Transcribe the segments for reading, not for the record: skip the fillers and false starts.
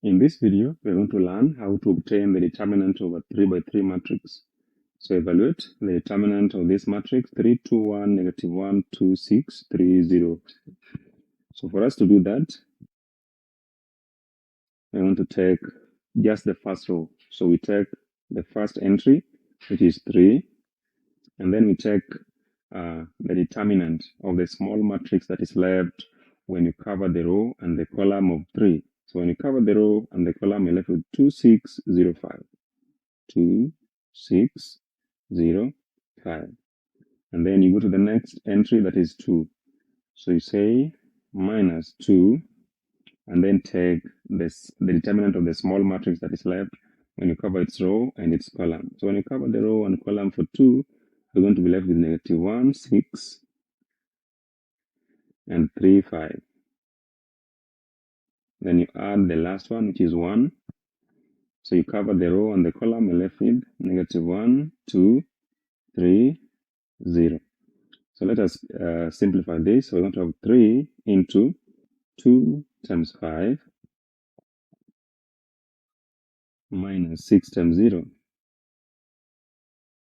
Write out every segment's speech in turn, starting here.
In this video, we're going to learn how to obtain the determinant of a 3 by 3 matrix. So evaluate the determinant of this matrix 3, 2, 1, negative 1, 2, 6, 3, 0. So for us to do that, we're going to take just the first row. So we take the first entry, which is 3, and then we take the determinant of the small matrix that is left when you cover the row and the column of 3. So when you cover the row and the column, you're left with 2, 6, 0, 5. 2, 6, 0, 5. And then you go to the next entry, that is 2. So you say minus 2, and then take the determinant of the small matrix that is left when you cover its row and its column. So when you cover the row and column for 2, you're going to be left with negative 1, 6, and 3, 5. Then you add the last one, which is 1. So you cover the row and the column, you're left with negative 1, 2, 3, 0. So let us simplify this. So we're going to have 3 into 2 times 5 minus 6 times 0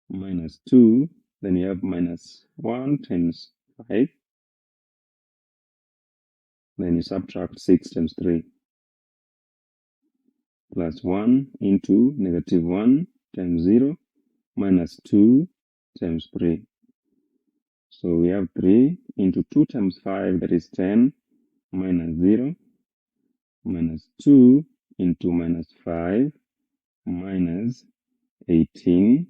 minus 2. Then you have minus 1 times 5. Then you subtract 6 times 3 plus 1 into negative 1 times 0 minus 2 times 3. So we have 3 into 2 times 5, that is 10, minus 0, minus 2 into minus 5, minus 18,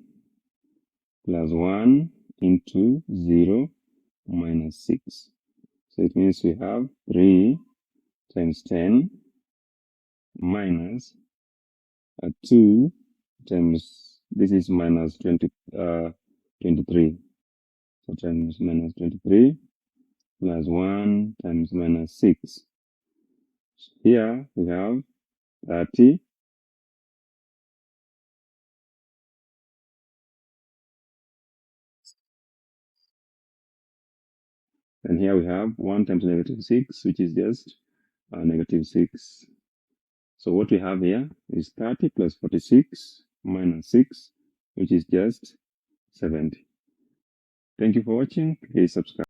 plus 1 into 0, minus 6. So it means we have 3 times 10 minus 2 times, this is minus 23. So times minus 23 plus 1 times minus 6. So here we have 30 and here we have 1 times negative 6, which is just negative 6. So what we have here is 30 plus 46 minus 6, which is just 70. Thank you for watching. Please subscribe.